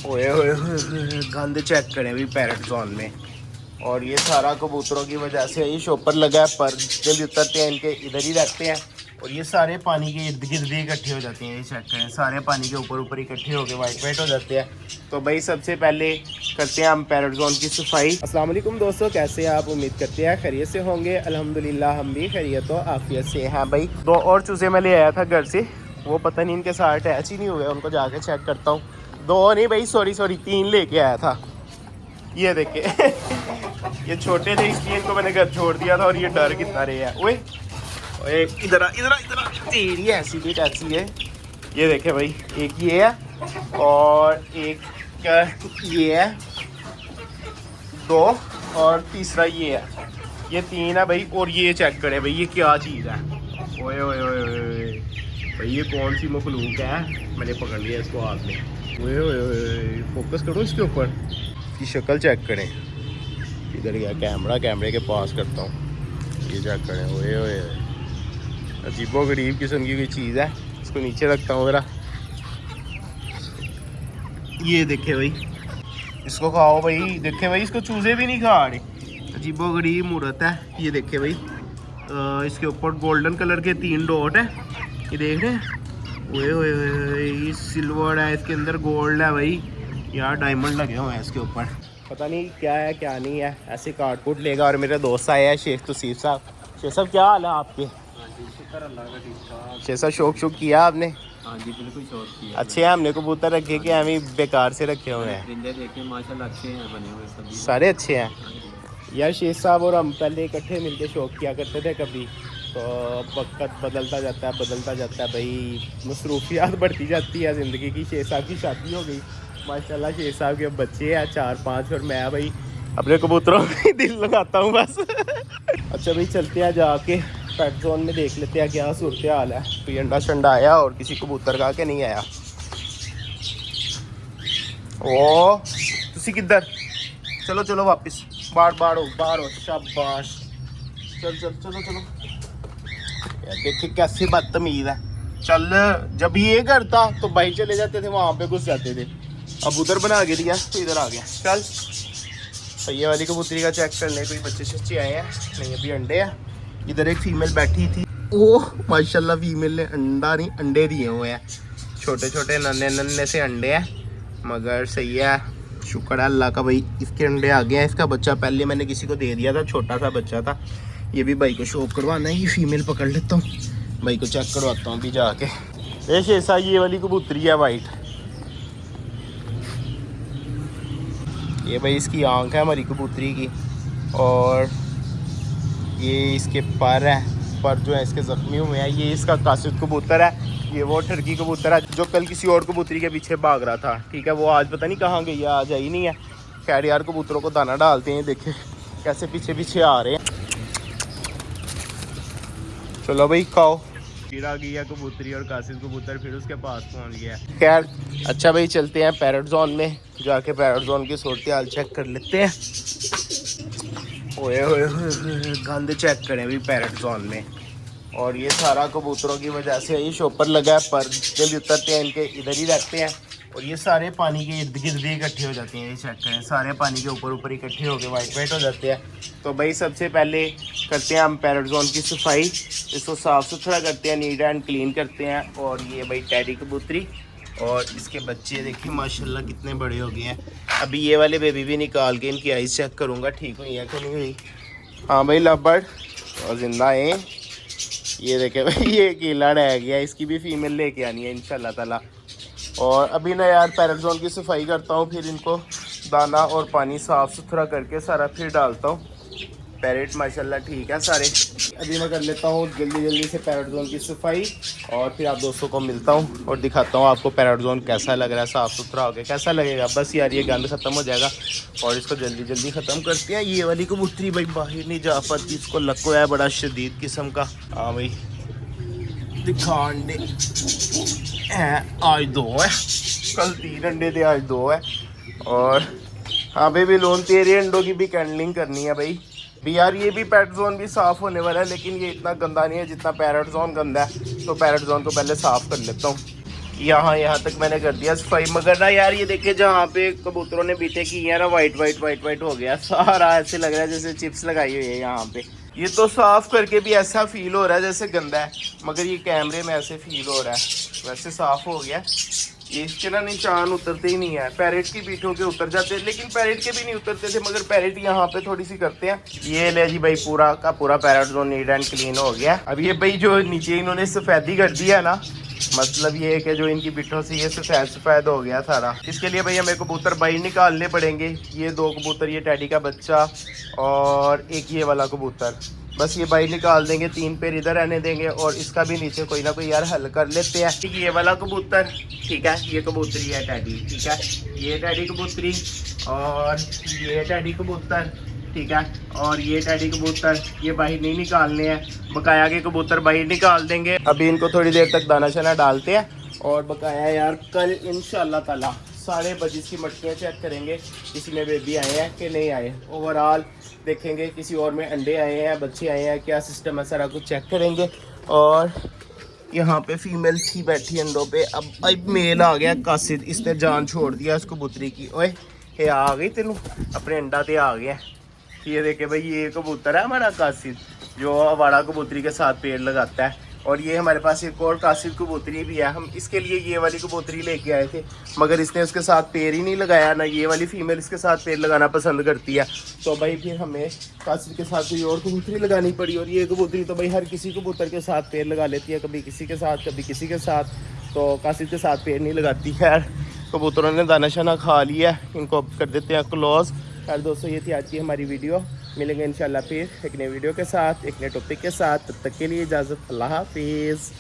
ओए ओए ओए, गंद चेक करें अभी पैरेट जोन में। और ये सारा कबूतरों की वजह से ये शॉपर लगा है, पर जब भी उतरते हैं इनके इधर ही रहते हैं और ये सारे पानी के इर्द गिर्द ही इकट्ठे हो जाते हैं। ये चेक करें, सारे पानी के ऊपर ऊपर इकट्ठे होकर वाइट वाइट हो जाते हैं। तो भाई सबसे पहले करते हैं हम पैरेट जोन की सफाई। अस्सलाम वालेकुम दोस्तों, कैसे हैं आप? उम्मीद करते हैं खैरियत से होंगे। अल्हम्दुलिल्लाह हम भी खैरियत और आफियत से हैं। भाई 2 और चूज़े मैं ले आया था घर से, वो पता नहीं इनके साथ अटैच ही नहीं हुए, उनको जाके चेक करता हूँ। 2 नहीं भाई, सॉरी 3 लेके आया था। ये देखे ये छोटे थे इसलिए इनको मैंने घर छोड़ दिया था और ये डर कितना रहे हैं। ओए ओए, इधर तेरी ऐसी भी टैक्सी है। ये देखे भाई, एक ये है और एक ये है, 2 और तीसरा ये है। ये 3 है भाई। और ये चेक करें भाई, ये क्या चीज़ है। ओए ओए ओए ओए भाई, ये कौन सी मखलूक है। मैंने पकड़ लिया इसको हाथ में। ओए ओए ओए, फोकस करो इसके ऊपर, इसकी शक्ल चेक करें। इधर गया कैमरा, कैमरे के पास करता हूँ। ये चेक करें। ओए ओए, अजीबो गरीब किस्म की कोई चीज़ है। इसको नीचे रखता हूँ ज़रा। ये देखे भाई, इसको खाओ भाई। देखे भाई, इसको चूज़े भी नहीं खा रहे। अजीबो गरीब मूर्त है। ये देखे भाई, इसके ऊपर गोल्डन कलर के 3 डॉट है। ये देख रहे हैं। ओए ओए ओए, ये सिल्वर है, इसके अंदर गोल्ड है भाई। यार डायमंड लगे हुए हैं इसके ऊपर। पता नहीं क्या है क्या नहीं है। ऐसे काट कूट लेगा। और मेरे दोस्त आए हैं शेख तौसीफ साहब। शेख साहब क्या हाल है आपके? शेख साहब शौक किया आपने? हाँ जी, बिल्कुल शौक किया। अच्छे हैं। हमने कबूतर रखे कि हमें बेकार से रखे हुए हैं? परिंदे देखे माशाल्लाह अच्छे हैं बने हुए सभी। सारे अच्छे हैं यार। शेख साहब और हम पहले इकट्ठे मिलके शौक किया करते थे कभी, तो वक्त बदलता जाता है भाई। मसरूफियात बढ़ती जाती है ज़िंदगी की। शेख साहब की शादी हो गई माशाल्लाह। शेख साहब के बच्चे हैं 4-5 और मैं भाई अपने कबूतरों में दिल लगाता हूँ बस। अच्छा भाई, चलते हैं जाके पेट जोन में, देख लेते हैं क्या सूरत हाल है। कोई अंडा शंडा आया और किसी कबूतर का के नहीं आया। ओ तुसी किधर? चलो चलो वापस। बाहर हो शाबाश। चलो यार, देखे कैसे बदतमीज है। चल, जब ये करता तो भाई चले जाते थे वहाँ पे, घुस जाते थे। अब उधर बना के दिया तो इधर आ गया। चल ये वाली कबूतरी का चेक करने कोई बच्चे शच्चे आए हैं? नहीं, अभी अंडे हैं। इधर एक फीमेल बैठी थी। ओह माशाल्लाह, फीमेल ने अंडा नहीं अंडे दिए हुए हैं। छोटे छोटे नन्हे से अंडे हैं, मगर सही है, शुक्र है अल्लाह का भाई। इसके अंडे आ गए हैं। इसका बच्चा पहले मैंने किसी को दे दिया था, छोटा सा बच्चा था। ये भी भाई को शौक करवाना है। ये फीमेल पकड़ लेता हूँ, भाई को चेक करवाता हूँ अभी जाके। ऐसा ये वाली कबूतरी है वाइट। ये भाई इसकी आंख है हमारी कबूतरी की। और ये इसके पर है, पर जो है इसके ज़ख्मी हुए हैं। ये इसका कासिद कबूतर है। ये वो ठरकी कबूतर है जो कल किसी और कबूतरी के पीछे भाग रहा था। ठीक है, वो आज पता नहीं कहाँ गई है, आज आई नहीं है। खैर यार, कबूतरों को दाना डालते हैं। देखे कैसे पीछे पीछे आ रहे हैं। चलो भाई खाओ। फिर आ गई है कबूतरी और कासिद कबूतर फिर उसके पास पहुंच गया। खैर अच्छा भाई, चलते हैं पैरेट जोन में, जाके पैरेट जोन की सूरत हाल चेक कर लेते हैं। ओए ओए ओए, गंद चेक करें अभी पैरेट जोन में। और ये सारा कबूतरों की वजह से ये शॉपर लगा है, पर जब भी उतरते हैं इनके इधर ही रहते हैं और ये सारे पानी के इर्द गिर्द ही इकट्ठे हो जाते हैं। ये चेक करें, सारे पानी के ऊपर ऊपर इकट्ठे होकर वाइट वाइट हो जाते हैं। तो भाई सबसे पहले करते हैं हम पैरेट जोन की सफाई। इसको साफ़ सुथरा करते हैं, नीट एंड क्लीन करते हैं। और ये भाई टैडी कबूतरी और इसके बच्चे देखिए माशाल्लाह कितने बड़े हो गए हैं। अभी ये वाले बेबी भी निकाल के इनकी आइज़ चेक करूँगा ठीक हुई है कि नहीं हुई। हाँ भाई लव बर्ड और जिंदा है। ये देखे भाई, ये अकेला रह गया, इसकी भी फीमेल लेके आनी है इंशाल्लाह ताला। और अभी ना यार पैरेट जोन की सफाई करता हूँ, फिर इनको दाना और पानी साफ़ सुथरा करके सारा फिर डालता हूँ। पैरेट माशाल्लाह ठीक है सारे। अभी मैं कर लेता हूँ जल्दी से पैरेट जोन की सफाई और फिर आप दोस्तों को मिलता हूँ और दिखाता हूँ आपको पैरेट जोन कैसा लग रहा है। साफ़ सुथरा हो गया, कैसा लगेगा। बस यार ये गंद ख़त्म हो जाएगा और इसको जल्दी ख़त्म करते हैं। ये वाली कबूतरी भाई बाहर नहीं जा पाती, इसको लको है बड़ा शदीद किस्म का। हाँ भाई दिखा अंडे आज 2 है, कल 3 अंडे थे, आज 2 है। और हाँ भाई लोन तेरे अंडों की भी कैंडलिंग करनी है भाई। भी यार ये भी पैरेट जोन भी साफ़ होने वाला है, लेकिन ये इतना गंदा नहीं है जितना पैरेट जोन गंदा है। तो पैरेट जोन को पहले साफ़ कर लेता हूँ। यहाँ तक मैंने कर दिया सफाई। मगर ना यार ये देखिए जहाँ पे कबूतरों ने बीटे की है ना, वाइट वाइट वाइट वाइट हो गया सारा, ऐसे लग रहा है जैसे चिप्स लगाई हुई है यहाँ पे। ये तो साफ करके भी ऐसा फील हो रहा है जैसे गंदा है, मगर ये कैमरे में ऐसे फील हो रहा है। वैसे साफ हो गया। ये इसके ना निशान उतरते ही नहीं है, पैरेट की बीटों के उतर जाते हैं, लेकिन पैरेट के भी नहीं उतरते थे, मगर पैरेट यहाँ पे थोड़ी सी करते हैं। ये ले जी भाई, पूरा का पूरा parrot zone neat and clean हो गया। अब ये भाई जो नीचे इन्होंने सफेदी कर दिया है ना, मतलब ये है कि जो इनकी बिठों से ये सफेद सफेद हो गया सारा। इसके लिए भाई हमें कबूतर बाहर निकालने पड़ेंगे। ये 2 कबूतर, ये टैडी का बच्चा और एक ये वाला कबूतर, बस ये बाहर निकाल देंगे। 3 पैर इधर रहने देंगे और इसका भी नीचे कोई ना कोई यार हल कर लेते हैं। ये वाला कबूतर ठीक है, ये कबूतरी है टैडी, ठीक है, ये टैडी कबूतरी और ये टैडी कबूतर, ठीक है, और ये टैडी कबूतर ये बाहर नहीं निकालने हैं। बकाया के कबूतर बाहर निकाल देंगे। अभी इनको थोड़ी देर तक दाना शाना डालते हैं और बकाया यार कल इंशाल्लाह ताला 12:30 बजे की मटकियाँ चेक करेंगे, किसी में बेबी आए हैं कि नहीं आए। ओवरऑल देखेंगे किसी और में अंडे आए हैं, बच्चे आए हैं, क्या सिस्टम है, सारा कुछ चेक करेंगे। और यहाँ पे फीमेल थी बैठी अंडों पे, अब मेल आ गया कासिद, इसने जान छोड़ दिया उस कबूतरी की। ओए ये आ गई तेनू अपने अंडा ते आ गया। ये देखे भाई, ये कबूतर है हमारा कासिद, जो आवारा कबूतरी के साथ पेड़ लगाता है। और ये हमारे पास एक और कासिद कबूतरी भी है। हम इसके लिए ये वाली कबूतरी लेके आए थे, मगर इसने उसके साथ पेड़ ही नहीं लगाया ना। ये वाली फीमेल इसके साथ पेड़ लगाना पसंद करती है, तो भाई फिर हमें कासिद के साथ कोई और कबूतरी लगानी पड़ी। और ये कबूतरी तो भाई हर किसी कबूतर के साथ पेड़ लगा लेती है, कभी किसी के साथ कभी किसी के साथ, तो कासिद के साथ पेड़ नहीं लगाती है। कबूतरों ने दाना शाना खा लिया, इनको अब कर देते हैं क्लोज। यार दोस्तों, ये थी आज की हमारी वीडियो। मिलेंगे इंशाल्लाह फिर एक नई वीडियो के साथ, एक नए टॉपिक के साथ। तब तक के लिए इजाज़त, अल्लाह हाफिज़।